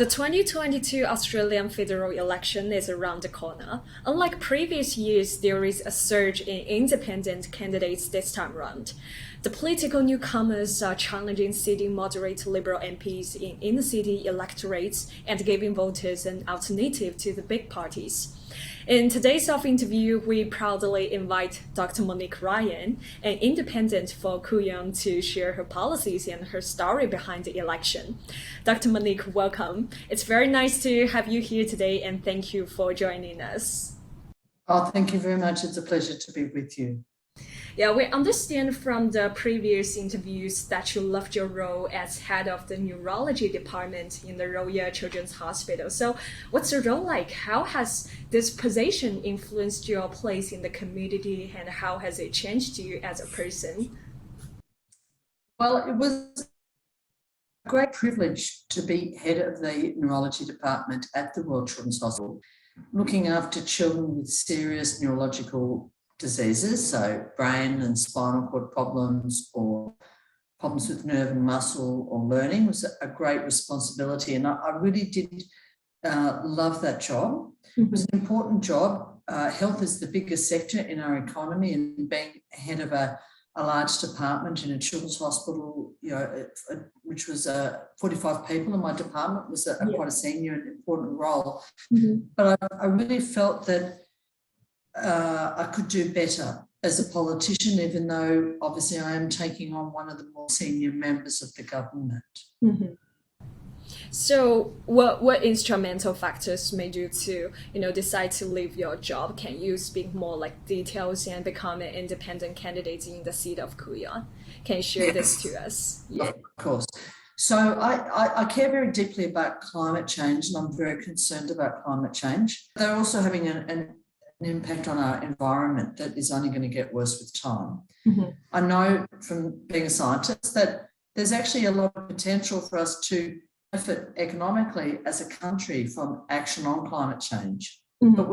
The 2022 Australian federal election is around the corner. Unlike previous years, there is a surge in independent candidates this time around. The political newcomers are challenging sitting moderate Liberal MPs in inner-city electorates and giving voters an alternative to the big parties. In today's interview, we proudly invite Dr. Monique Ryan, an independent for Kooyong, to share her policies and her story behind the election. Dr. Monique, welcome. It's very nice to have you here today, and thank you for joining us. Oh, thank you very much. It's a pleasure to be with you. Yeah, we understand from the previous interviews that you loved your role as head of the neurology department in the Royal Children's Hospital. So what's your role like? How has this position influenced your place in the community, and how has it changed you as a person? Well, it was a great privilege to be head of the neurology department at the Royal Children's Hospital, looking after children with serious neurological diseases, so brain and spinal cord problems or problems with nerve and muscle or learning, was a great responsibility. And I really did love that job. It was an important job. Health is the biggest sector in our economy, and being head of a large department in a children's hospital, which was 45 people in my department, was quite a senior and important role. But I really felt that I could do better as a politician, even though obviously I am taking on one of the more senior members of the government. So what instrumental factors made you to decide to leave your job? Can you speak more like details and become an independent candidate in the seat of Kooyong? Can you share this to us? Yeah, of course. So I care very deeply about climate change, and I'm very concerned about climate change. They're also having an impact on our environment that is only going to get worse with time. I know from being a scientist that there's actually a lot of potential for us to benefit economically as a country from action on climate change. But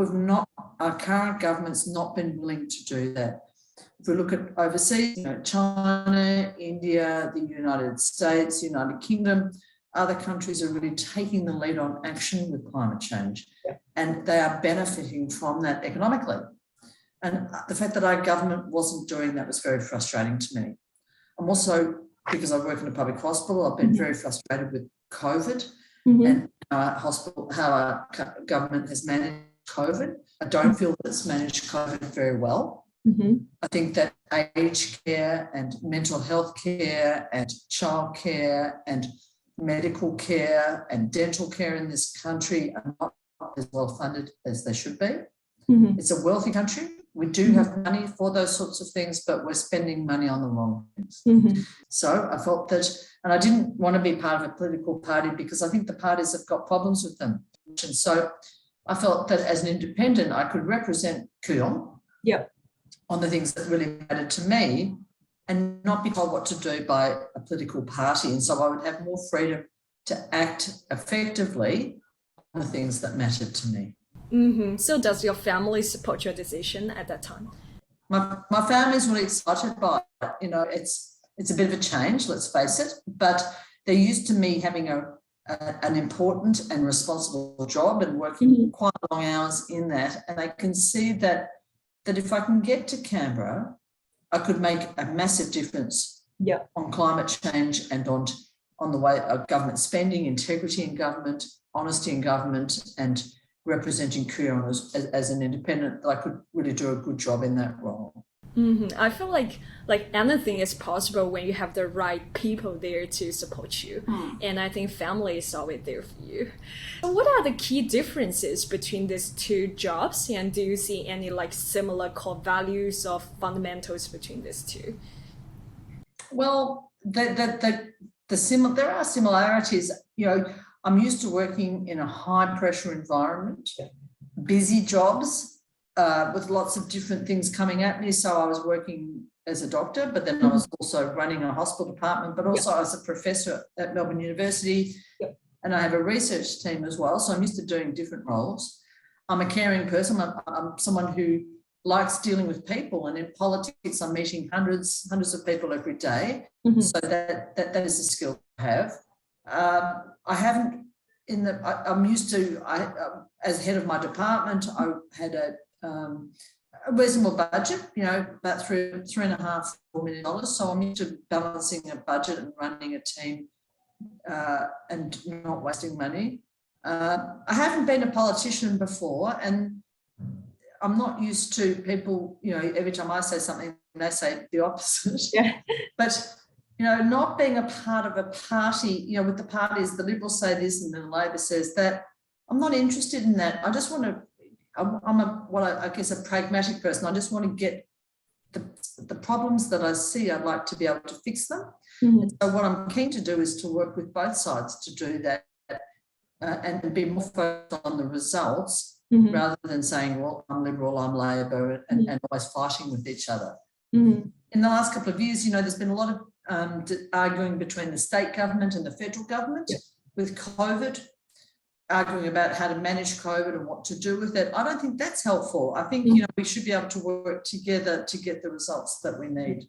our current government's not been willing to do that. If we look at overseas, China, India, the United States, United Kingdom, other countries are really taking the lead on action with climate change, and they are benefiting from that economically. And the fact that our government wasn't doing that was very frustrating to me. I'm also, because I work in a public hospital, I've been very frustrated with COVID and how our government has managed COVID. I don't feel that it's managed COVID very well. I think that aged care and mental health care and childcare and medical care and dental care in this country are not as well funded as they should be. It's a wealthy country. We do have money for those sorts of things, but we're spending money on the wrong things. So I felt that, and I didn't want to be part of a political party because I think the parties have got problems with them. And so I felt that as an independent, I could represent Kooyong on the things that really mattered to me, and not be told what to do by a political party. And so I would have more freedom to act effectively on the things that mattered to me. So does your family support your decision at that time? My family's really excited by it. It's a bit of a change, let's face it, but they're used to me having an important and responsible job and working quite long hours in that. And they can see that if I can get to Canberra, I could make a massive difference on climate change and on the way of government spending, integrity in government, honesty in government, and representing Kooyong as an independent. I could really do a good job in that role. I feel like anything is possible when you have the right people there to support you. And I think family is always there for you. So what are the key differences between these two jobs? And do you see any similar core values or fundamentals between these two? Well, there are similarities. I'm used to working in a high pressure environment, busy jobs, with lots of different things coming at me. So I was working as a doctor, but then I was also running a hospital department, but also as a professor at Melbourne University. And I have a research team as well. So I'm used to doing different roles. I'm a caring person. I'm someone who likes dealing with people, and in politics, I'm meeting hundreds of people every day. So that is a skill I have. I haven't I'm used to, as head of my department, I had a reasonable budget, about $3.5-4 million. So I'm used to balancing a budget and running a team and not wasting money. I haven't been a politician before, and I'm not used to people, every time I say something, they say the opposite. Yeah. But, not being a part of a party, with the parties, the Liberals say this and then Labor says that. I'm not interested in that. I just want to, I'm a pragmatic person. I just want to get the problems that I see, I'd like to be able to fix them. Mm-hmm. And so what I'm keen to do is to work with both sides to do that and be more focused on the results, mm-hmm. rather than saying, well, I'm Liberal, I'm Labor, and, mm-hmm. and always fighting with each other. Mm-hmm. In the last couple of years, there's been a lot of arguing between the state government and the federal government, yep. with COVID, arguing about how to manage COVID and what to do with it. I don't think that's helpful. I think, mm-hmm. We should be able to work together to get the results that we need.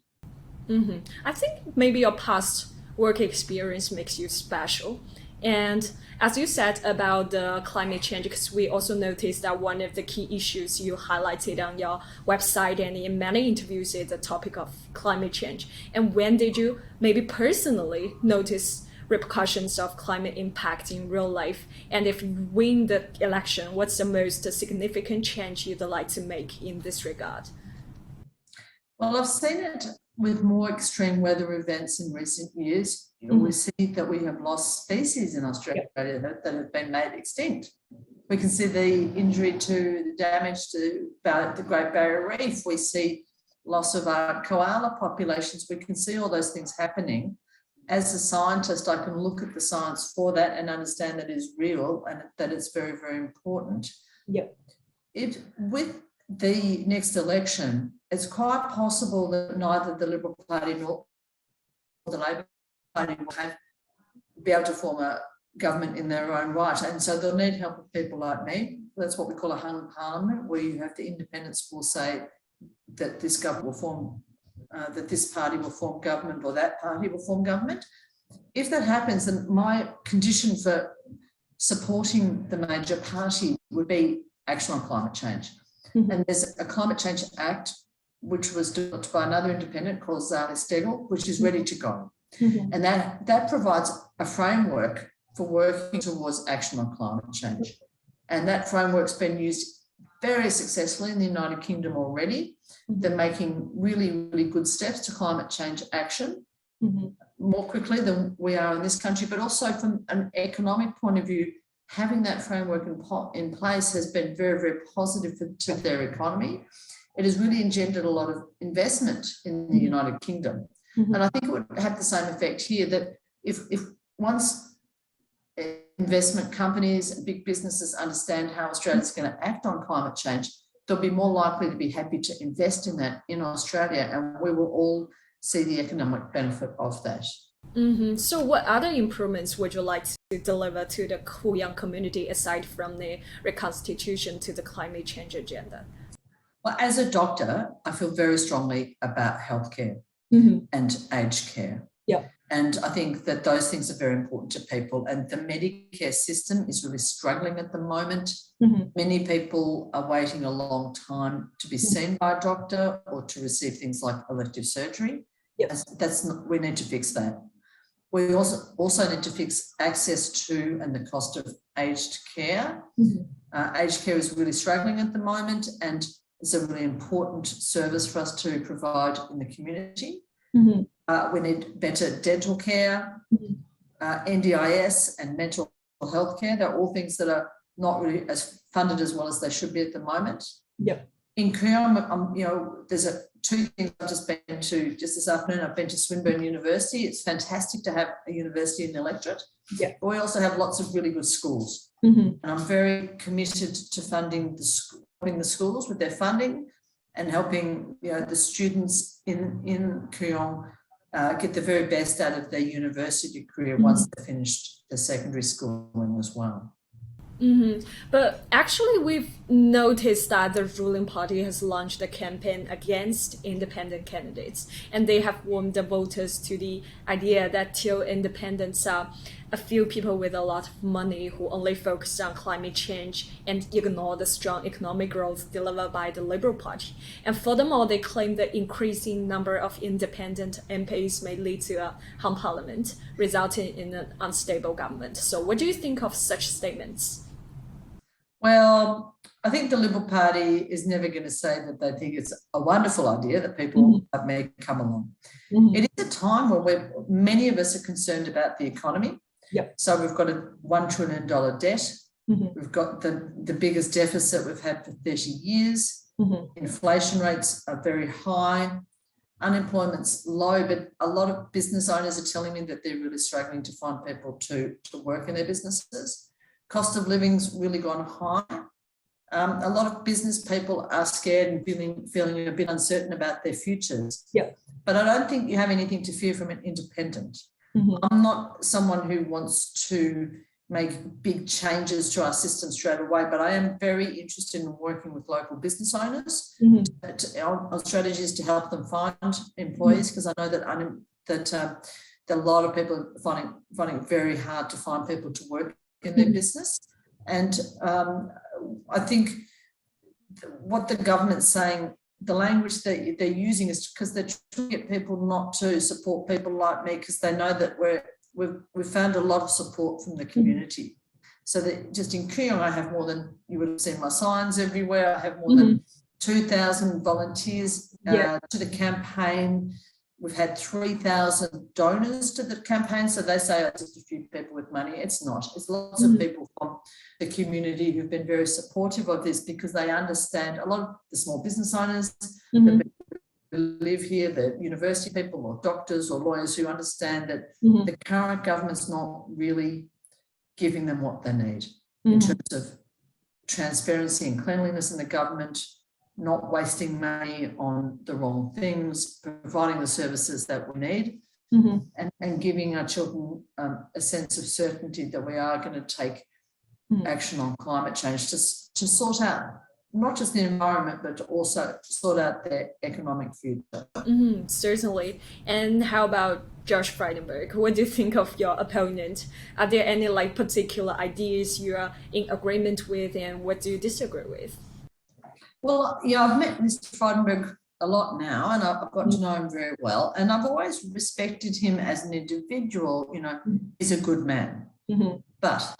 Mm-hmm. I think maybe your past work experience makes you special. And as you said about the climate change, because we also noticed that one of the key issues you highlighted on your website and in many interviews is the topic of climate change. And when did you maybe personally notice repercussions of climate impact in real life? And if you win the election, what's the most significant change you'd like to make in this regard? Well, I've seen it with more extreme weather events in recent years. Mm-hmm. We see that we have lost species in Australia, yep. that have been made extinct. We can see the injury to the damage to the Great Barrier Reef. We see loss of our koala populations. We can see all those things happening. As a scientist, I can look at the science for that and understand that it is real and that it's very, very important. Yep. With the next election, it's quite possible that neither the Liberal Party nor the Labor Party will be able to form a government in their own right. And so they'll need help of people like me. That's what we call a hung parliament, where you have the independents will say that this government will form, that this party will form government or that party will form government. If that happens, then my condition for supporting the major party would be action on climate change. Mm-hmm. And there's a Climate Change Act, which was developed by another independent called Zali Steggall, which is ready to go. Mm-hmm. And that provides a framework for working towards action on climate change. And that framework's been used very successfully in the United Kingdom already. Mm-hmm. They're making really, really good steps to climate change action, mm-hmm. more quickly than we are in this country, but also from an economic point of view, having that framework in place has been very, very positive to their economy. It has really engendered a lot of investment in the United Kingdom. Mm-hmm. And I think it would have the same effect here, that if once investment companies and big businesses understand how Australia's going to act on climate change, they'll be more likely to be happy to invest in that in Australia, and we will all see the economic benefit of that. Mm-hmm. So what other improvements would you like to deliver to the Kooyong community aside from the reconstitution to the climate change agenda? Well, as a doctor, I feel very strongly about healthcare, mm-hmm. and aged care. Yeah. And I think that those things are very important to people. And the Medicare system is really struggling at the moment. Mm-hmm. Many people are waiting a long time to be seen by a doctor or to receive things like elective surgery. Yes. We need to fix that. We also need to fix access to and the cost of aged care. Mm-hmm. Aged care is really struggling at the moment, and it's a really important service for us to provide in the community. Mm-hmm. We need better dental care, mm-hmm. NDIS and mental health care. They're all things that are not really as funded as well as they should be at the moment. Yep. In Kooyong, there's two things I've just been to just this afternoon. I've been to Swinburne University. It's fantastic to have a university in the electorate. Yeah. But we also have lots of really good schools. Mm-hmm. And I'm very committed to funding helping the schools with their funding and helping the students in Kooyong get the very best out of their university career, mm-hmm. once they've finished their secondary schooling as well. But actually, we've noticed that the ruling party has launched a campaign against independent candidates, and they have warmed the voters to the idea that till independents are a few people with a lot of money who only focus on climate change and ignore the strong economic growth delivered by the Liberal Party. And furthermore, they claim the increasing number of independent MPs may lead to a hung parliament, resulting in an unstable government. So what do you think of such statements? Well, I think the Liberal Party is never going to say that they think it's a wonderful idea that people may come along. It is a time where many of us are concerned about the economy. So we've got a $1 trillion debt. We've got the biggest deficit we've had for 30 years. Inflation rates are very high. Unemployment's low, but a lot of business owners are telling me that they're really struggling to find people to work in their businesses. Cost of living's really gone high. A lot of business people are scared and feeling a bit uncertain about their futures. But I don't think you have anything to fear from an independent. I'm not someone who wants to make big changes to our system straight away, but I am very interested in working with local business owners on strategies to help them find employees, because I know that a lot of people are finding it very hard to find people to work in their business. And I think what the government's saying, the language that they're using is because they're trying to get people not to support people like me, because they know that we've found a lot of support from the community. So that just in Kooyong, I have more than, you would have seen my signs everywhere, I have more than 2,000 volunteers to the campaign. We've had 3,000 donors to the campaign. So they say it's just a few people with money. It's not. It's lots of people from the community who've been very supportive of this, because they understand, a lot of the small business owners that live here, the university people or doctors or lawyers who understand that the current government's not really giving them what they need in terms of transparency and cleanliness in the government, not wasting money on the wrong things, providing the services that we need, and giving our children a sense of certainty that we are going to take action on climate change to sort out not just the environment, but to also sort out their economic future. Certainly. And how about Josh Frydenberg? What do you think of your opponent? Are there any particular ideas you are in agreement with, and what do you disagree with? Well, I've met Mr. Frydenberg a lot now, and I've got to know him very well. And I've always respected him as an individual. He's a good man. But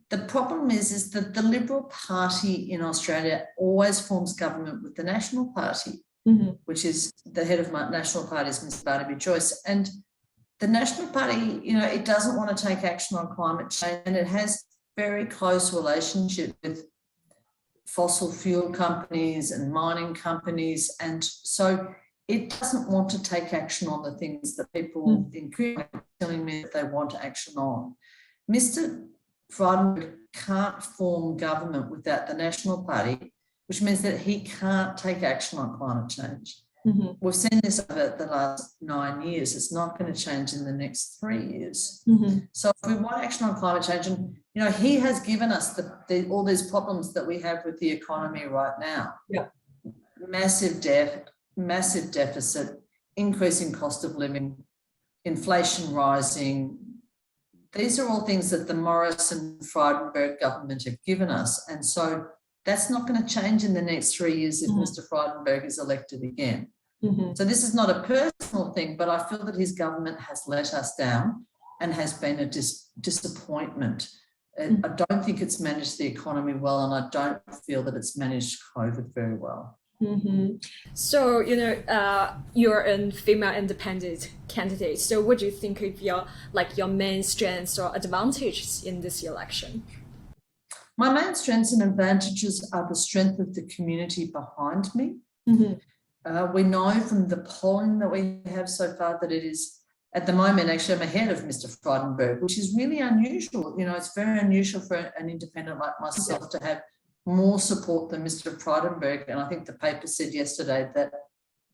the problem is that the Liberal Party in Australia always forms government with the National Party, which is the head of my National Party is Ms. Barnaby Joyce. And the National Party, it doesn't want to take action on climate change, and it has very close relationship with fossil fuel companies and mining companies, and so it doesn't want to take action on the things that people in Kooyong are telling me that they want action on. Mr. Frydenberg can't form government without the National Party, which means that he can't take action on climate change. We've seen this over the last 9 years. It's not going to change in the next 3 years. So if we want action on climate change, and he has given us all these problems that we have with the economy right now. Massive debt, massive deficit, increasing cost of living, inflation rising. These are all things that the Morrison-Frydenberg government have given us. And so that's not going to change in the next 3 years if Mr. Frydenberg is elected again. So this is not a personal thing, but I feel that his government has let us down and has been a disappointment. I don't think it's managed the economy well, and I don't feel that it's managed COVID very well. So, you're a female independent candidate. So what do you think of your main strengths or advantages in this election? My main strengths and advantages are the strength of the community behind me. We know from the polling that we have so far that it is, at the moment, actually I'm ahead of Mr. Frydenberg, which is really unusual. It's very unusual for an independent like myself to have more support than Mr. Frydenberg. And I think the paper said yesterday that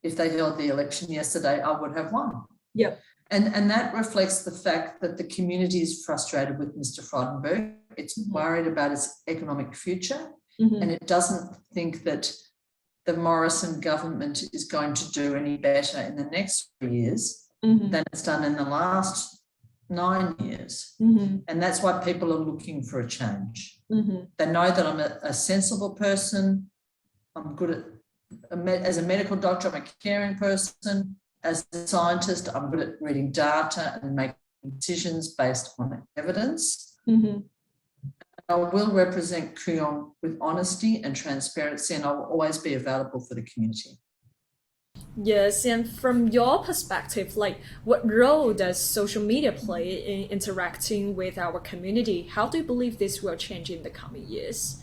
if they held the election yesterday, I would have won. And that reflects the fact that the community is frustrated with Mr. Frydenberg. It's worried about its economic future, and it doesn't think that the Morrison government is going to do any better in the next 3 years than it's done in the last 9 years. And that's why people are looking for a change. They know that I'm a sensible person. I'm good at, as a medical doctor, I'm a caring person. As a scientist, I'm good at reading data and making decisions based on evidence. I will represent Kooyong with honesty and transparency, and I will always be available for the community. Yes, and from your perspective, like what role does social media play in interacting with our community? How do you believe this will change in the coming years?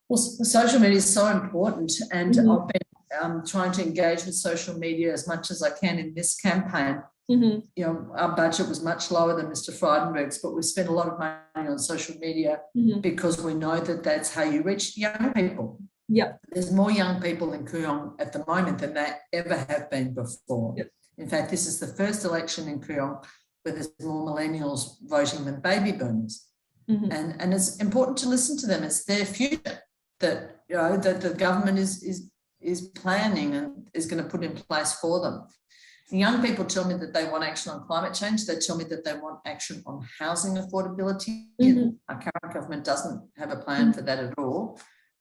Well, social media is so important, and I've been trying to engage with social media as much as I can in this campaign. You know, our budget was much lower than Mr. Frydenberg's, but we spent a lot of money on social media because we know that that's how you reach young people. Yeah, there's more young people in Kooyong at the moment than there ever have been before. In fact, this is the first election in Kooyong where there's more millennials voting than baby boomers. And it's important to listen to them. It's their future that, you know, that the government is planning and is going to put in place for them. Young people tell me that they want action on climate change. They tell me that they want action on housing affordability. Our current government doesn't have a plan for that at all.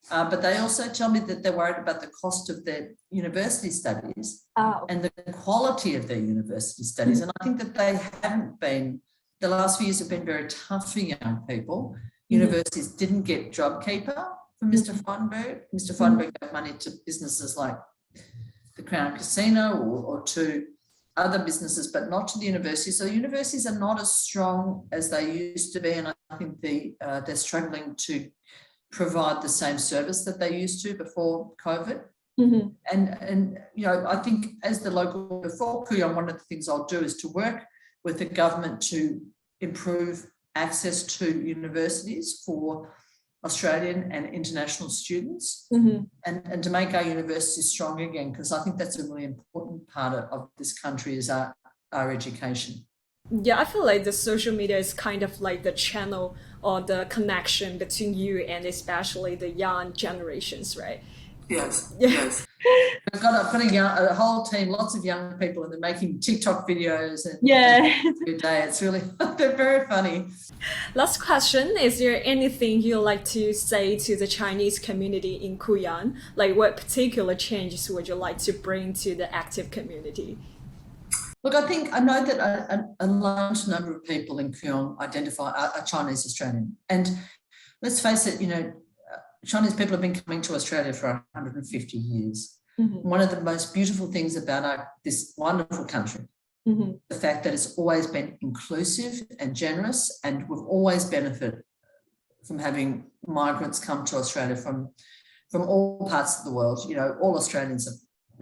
But they also tell me that they're worried about the cost of their university studies and the quality of their university studies. And I think that they haven't been, the last few years have been very tough for young people. Universities didn't get JobKeeper from Mr. Frydenberg. Mr. Frydenberg gave money to businesses like the Crown Casino or to other businesses, but not to the universities. So universities are not as strong as they used to be, and I think they're struggling to provide the same service that they used to before COVID. And you know, I think as the local, before Kooyong, one of the things I'll do is to work with the government to improve access to universities for Australian and international students, and to make our universities strong again, because I think that's a really important part of this country is our education. Yeah, I feel like the social media is kind of like the channel or the connection between you and especially the young generations, right? Yes, yes. I've got a whole team, lots of young people, and they're making TikTok videos and every day. It's really, they're very funny. Last question, is there anything you'd like to say to the Chinese community in Kooyong? Like what particular changes would you like to bring to the active community? Look, I know that a large number of people in Kooyong identify are Chinese Australian. And let's face it, you know, Chinese people have been coming to Australia for 150 years. One of the most beautiful things about this wonderful country, the fact that it's always been inclusive and generous, and we've always benefited from having migrants come to Australia from all parts of the world. You know, all Australians have,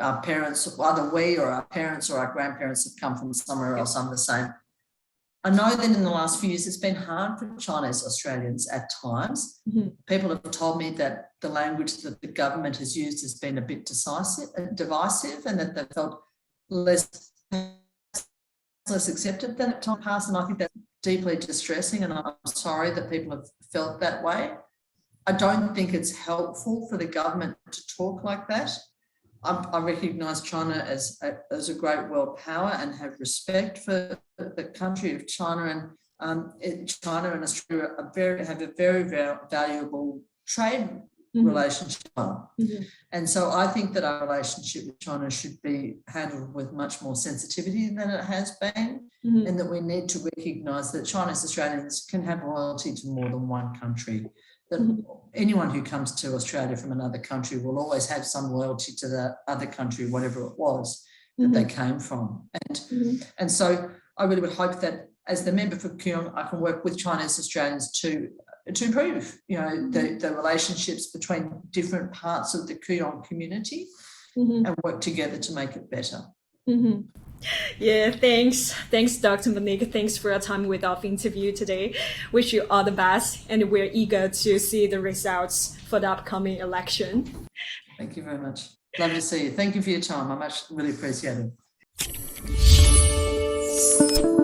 our parents, either we or our parents or our grandparents have come from somewhere else. I'm the same. I know that in the last few years, it's been hard for Chinese Australians at times. People have told me that the language that the government has used has been a bit divisive, and that they felt less accepted than at time past. And I think that's deeply distressing, and I'm sorry that people have felt that way. I don't think it's helpful for the government to talk like that. I recognise China as a great world power and have respect for the country of China, and China and Australia have a very, very valuable trade relationship. And so I think that our relationship with China should be handled with much more sensitivity than it has been, and that we need to recognise that Chinese Australians can have loyalty to more than one country. That anyone who comes to Australia from another country will always have some loyalty to the other country, whatever it was that they came from. And so I really would hope that as the member for Kooyong, I can work with Chinese Australians to improve, you know, the relationships between different parts of the Kooyong community and work together to make it better. Yeah, thanks, Dr. Monique. Thanks for your time with our interview today. Wish you all the best, and we're eager to see the results for the upcoming election. Thank you very much. Love to see you. Thank you for your time. I really appreciate it. Thanks.